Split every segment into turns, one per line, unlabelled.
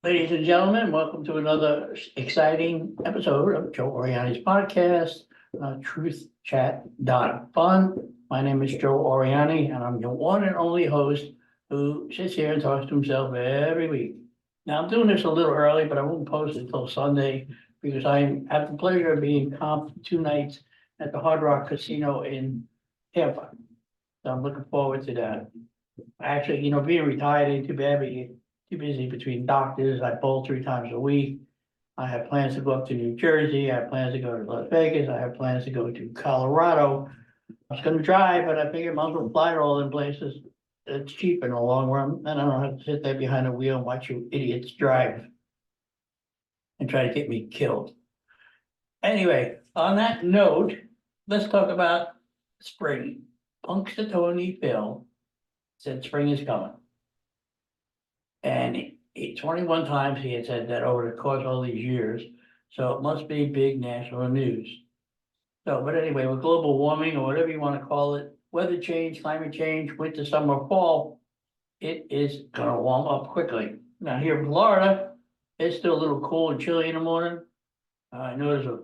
Ladies and gentlemen, welcome to another exciting episode of Joe Oriani's podcast, Truth Chat Fun. My name is Joe Oriani, and I'm your one and only host who sits here and talks to himself every week. Now, I'm doing this a little early, but I won't post it until Sunday because I have the pleasure of being comped 2 nights at the Hard Rock Casino in Tampa. So I'm looking forward to that. Actually, being retired ain't too bad, but you too busy between doctors. I bowl 3 times a week. I have plans to go up to New Jersey. I have plans to go to Las Vegas. I have plans to go to Colorado. I was gonna drive, but I figured might as well fly to all them places. It's cheap in the long run, and I don't have to sit there behind the wheel and watch you idiots drive and try to get me killed. Anyway, on that note, let's talk about spring. Punxsutawney Phil said spring is coming. And 21 times he had said that over the course of all these years, so it must be big national news. So, but anyway, with global warming or whatever you want to call it, weather change, climate change, winter, summer, fall, it is gonna warm up quickly. Now here in Florida, it's still a little cool and chilly in the morning. I know there's a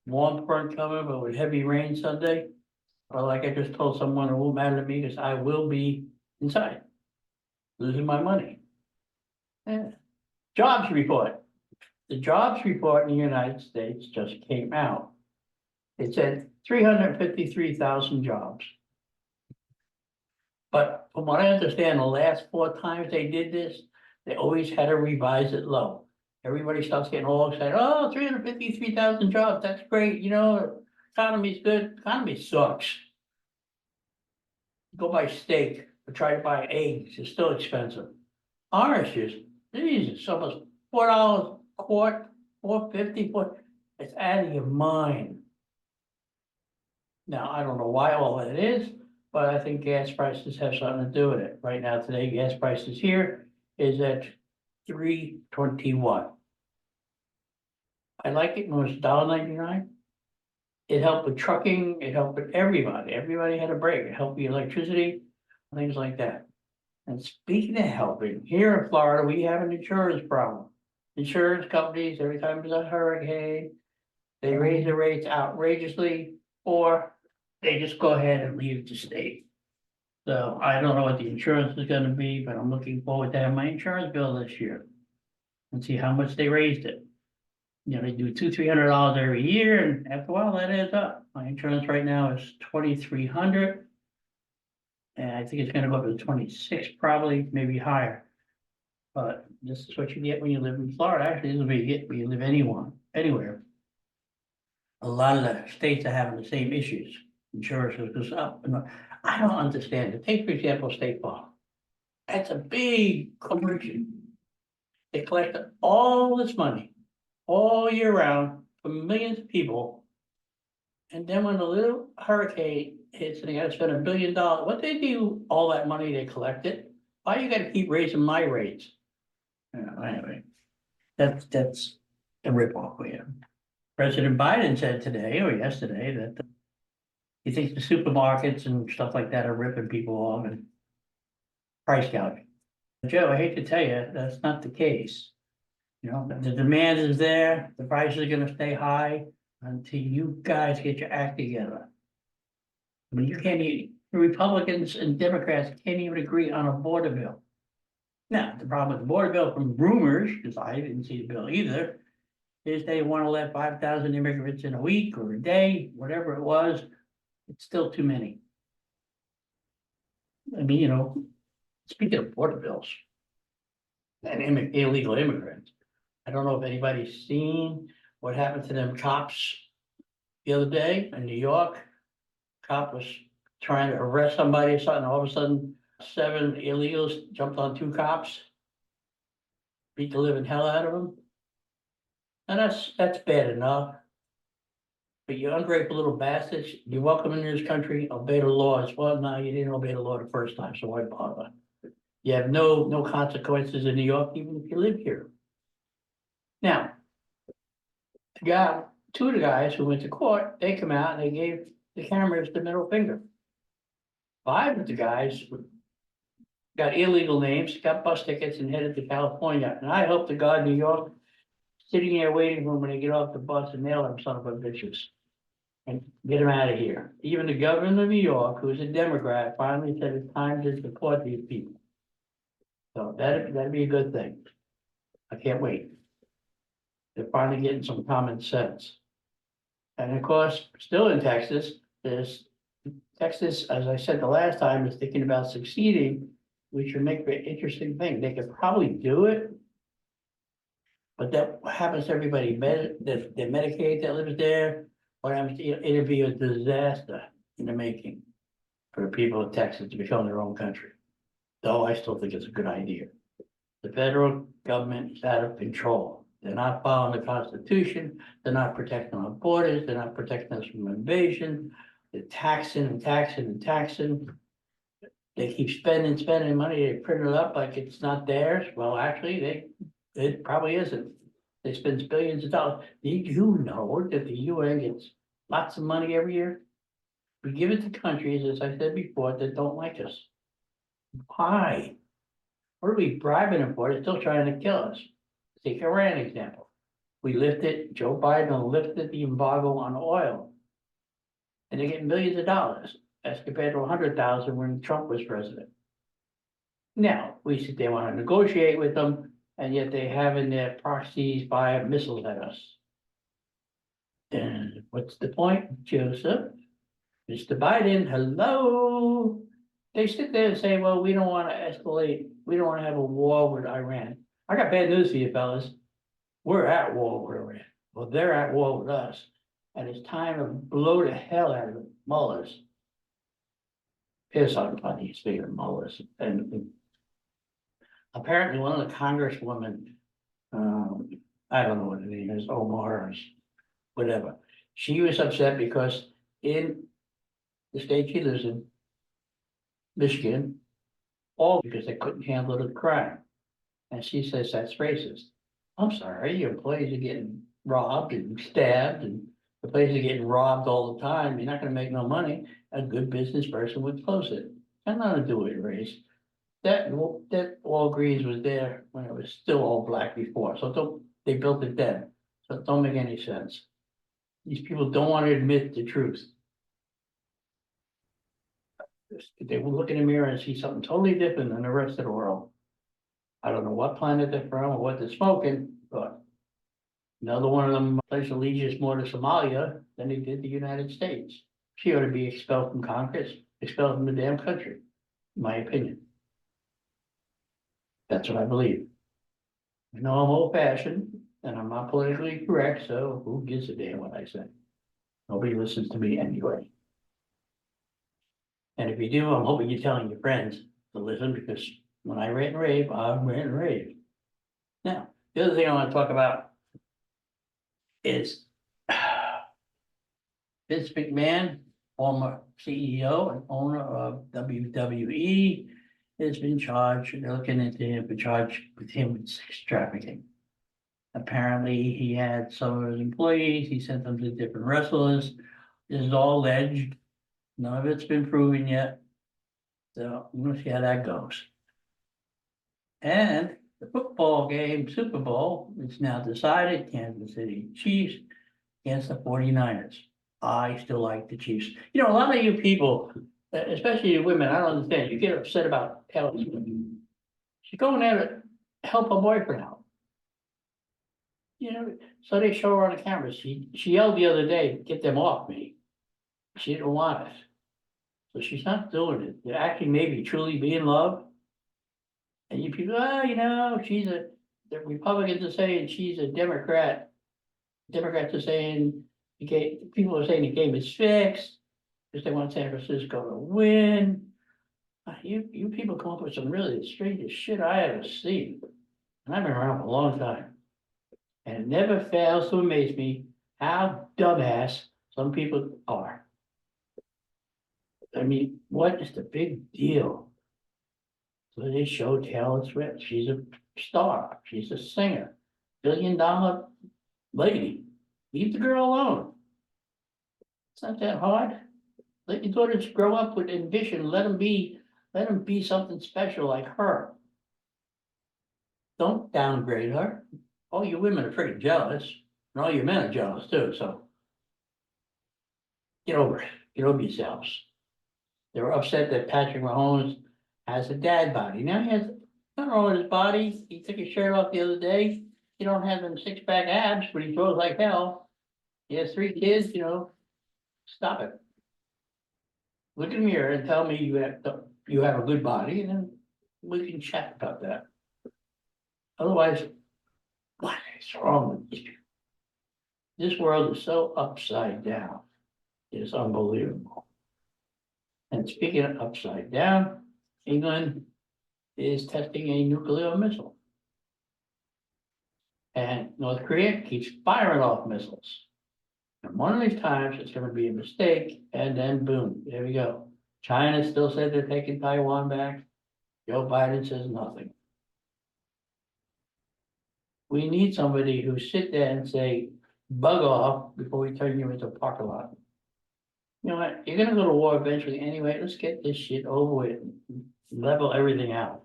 warm front coming, but with heavy rain Sunday. But like I just told someone, it won't matter to me because I will be inside, losing my money. Yeah. Jobs report. The jobs report in the United States just came out. It said 353,000 jobs. But from what I understand, the last 4 times they did this, they always had to revise it low. Everybody starts getting all excited. Oh, 353,000 jobs. That's great. Economy's good. Economy sucks. Go buy steak or try to buy eggs. It's still expensive. Oranges. Jesus, almost $4 a quart, $4.50. It's out of your mind. Now, I don't know why all that is, but I think gas prices have something to do with it. Right now, today, gas prices here is at $3.21. I like it when it was $1.99. It helped with trucking, it helped with everybody. Everybody had a break. It helped with electricity, things like that. And speaking of helping, here in Florida, we have an insurance problem. Insurance companies, every time there's a hurricane, they raise the rates outrageously, or they just go ahead and leave the state. So I don't know what the insurance is gonna be, but I'm looking forward to have my insurance bill this year. And see how much they raised it. They do $200-300 every year, and after a while, that adds up. My insurance right now is $2,300. And I think it's gonna go up to 26, probably, maybe higher. But this is what you get when you live in Florida. Actually, this is what you get when you live anywhere. A lot of the states are having the same issues. Insurance goes up and up. I don't understand it. Take, for example, State Farm. That's a big corporation. They collect all this money all year round from millions of people. And then when a little hurricane hits and they gotta spend $1 billion, what they do, all that money they collected, why you gotta keep raising my rates? Anyway, that's a ripoff for you. President Biden said today or yesterday that he thinks the supermarkets and stuff like that are ripping people off and price gouging. Joe, I hate to tell you, that's not the case. The demand is there, the prices are gonna stay high until you guys get your act together. I mean, the Republicans and Democrats can't even agree on a border bill. Now, the problem with the border bill from rumors, because I didn't see the bill either, is they want to let 5,000 immigrants in a week or a day, whatever it was. It's still too many. I mean, speaking of border bills and illegal immigrants, I don't know if anybody's seen what happened to them cops the other day in New York. Cop was trying to arrest somebody or something. All of a sudden, 7 illegals jumped on 2 cops, beat the living hell out of them. And that's bad enough. But you ungrateful little bastards, you're welcome in this country, obey the laws. Well, no, you didn't obey the law the first time, so why bother? You have no consequences in New York, even if you live here. Now, 2 of the guys who went to court, they come out and they gave the cameras the middle finger. 5 of the guys got illegal names, got bus tickets and headed to California. And I hope to God, New York, sitting there waiting for them when they get off the bus and nail them son of a bitches. And get them out of here. Even the governor of New York, who's a Democrat, finally said it's time to support these people. So that'd be a good thing. I can't wait. They're finally getting some common sense. And of course, still in Texas, Texas, as I said the last time, is thinking about succeeding, which would make an interesting thing. They could probably do it. But that happens to everybody, the Medicaid that lives there, what happens, it'd be a disaster in the making for the people of Texas to become their own country. Though I still think it's a good idea. The federal government is out of control. They're not following the Constitution. They're not protecting our borders. They're not protecting us from invasion. They're taxing and taxing and taxing. They keep spending money. They print it up like it's not theirs. Well, actually, it probably isn't. They spend billions of dollars. Did you know that the UN gets lots of money every year? We give it to countries, as I said before, that don't like us. Why? What are we bribing them for? They're still trying to kill us. Take Iran example. Joe Biden lifted the embargo on oil. And they're getting millions of dollars as compared to 100,000 when Trump was president. Now, we sit there want to negotiate with them, and yet they have in their proxies fire missiles at us. And what's the point, Joseph? Mr. Biden, hello? They sit there and say, well, we don't want to escalate. We don't want to have a war with Iran. I got bad news for you fellas. We're at war with Iran. Well, they're at war with us. And it's time to blow the hell out of the mullahs. Here's something funny, speaking of mullahs. And apparently one of the congresswomen, I don't know what her name is, Omar or whatever. She was upset because in the state she lives in, Michigan, all because they couldn't handle the crime. And she says that's racist. I'm sorry, your employees are getting robbed and stabbed and the place is getting robbed all the time. You're not gonna make no money. A good business person would close it. Got nothing to do with race. That Walgreens was there when it was still all black before, so they built it then. So it don't make any sense. These people don't want to admit the truth. They will look in the mirror and see something totally different than the rest of the world. I don't know what planet they're from or what they're smoking, but another one of them pledged allegiance more to Somalia than he did the United States. She ought to be expelled from Congress, expelled from the damn country, in my opinion. That's what I believe. I know I'm old fashioned and I'm not politically correct, so who gives a damn what I say? Nobody listens to me anyway. And if you do, I'm hoping you're telling your friends to listen because when I rant and rave, I'm rant and rave. Now, the other thing I want to talk about is Vince McMahon, former CEO and owner of WWE, has been charged. They're looking into him for charge with him with sex trafficking. Apparently, he had some of his employees. He sent them to different wrestlers. This is all alleged. None of it's been proven yet. So we'll see how that goes. And the football game, Super Bowl, is now decided. Kansas City Chiefs against the 49ers. I still like the Chiefs. You know, a lot of you people, especially you women, I don't understand. You get upset about Taylor Swift. She's going there to help her boyfriend out. You know, so they show her on the camera. She yelled the other day, get them off me. She didn't want it. So she's not doing it. They're actually maybe truly be in love. And you people, you know, the Republicans are saying she's a Democrat. Democrats are saying, people are saying the game is fixed because they want San Francisco to win. You people come up with some really strangest shit I ever seen. And I've been around for a long time. And it never fails to amaze me how dumbass some people are. I mean, what is the big deal? So they show Taylor Swift. She's a star. She's a singer. $1 billion lady. Leave the girl alone. It's not that hard. Let your daughters grow up with ambition. Let them be Let him be something special like her. Don't downgrade her. All you women are pretty jealous, and all you men are jealous too, so. Get over it, get over yourselves. They were upset that Patrick Mahomes has a dad body. Now he has, nothing wrong with his body. He took his shirt off the other day. He don't have them six-pack abs, but he throws like hell. He has 3 kids, stop it. Look in the mirror and tell me you have a good body, and then we can chat about that. Otherwise, what is wrong with these people? This world is so upside down. It's unbelievable. And speaking of upside down, England is testing a nuclear missile. And North Korea keeps firing off missiles. And one of these times it's gonna be a mistake, and then boom, there we go. China still said they're taking Taiwan back. Joe Biden says nothing. We need somebody who sit there and say, bug off before we turn you into a parking lot. You know what, you're gonna go to war eventually anyway, let's get this shit over with, level everything out.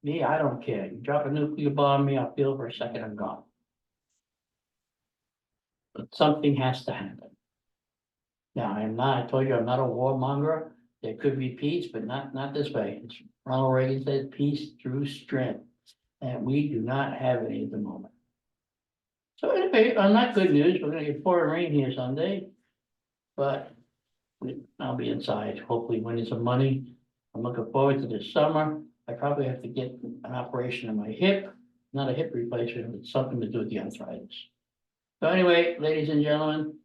Me, I don't care, you drop a nuclear bomb on me, I'll feel for a second, I'm gone. But something has to happen. Now, I told you, I'm not a warmonger, there could be peace, but not this way. It's Ronald Reagan said, peace through strength, and we do not have any at the moment. So anyway, on that good news, we're gonna get pouring rain here Sunday. But I'll be inside, hopefully winning some money. I'm looking forward to this summer. I probably have to get an operation on my hip, not a hip replacement, but something to do with the arthritis. So anyway, ladies and gentlemen,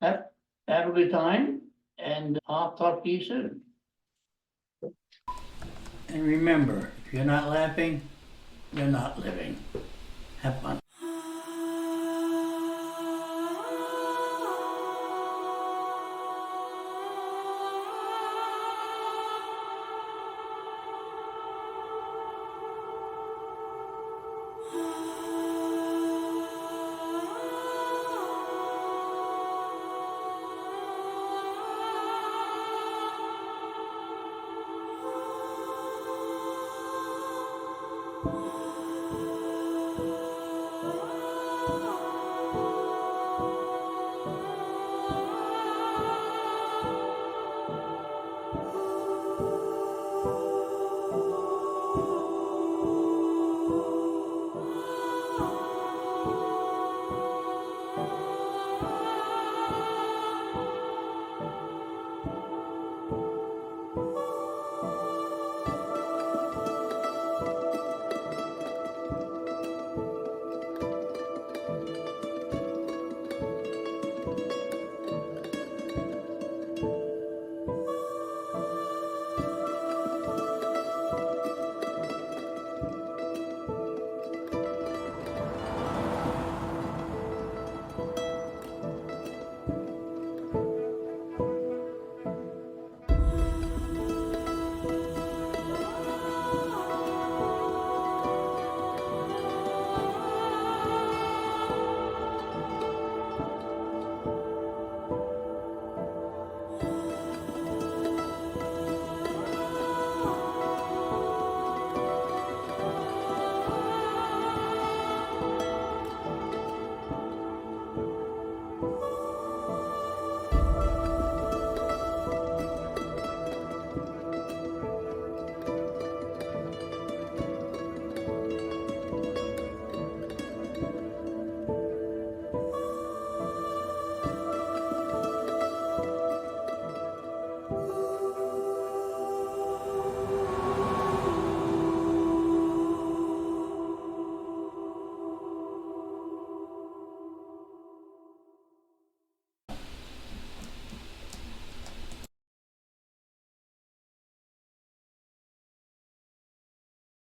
have a good time, and I'll talk to you soon. And remember, if you're not laughing, you're not living. Have fun.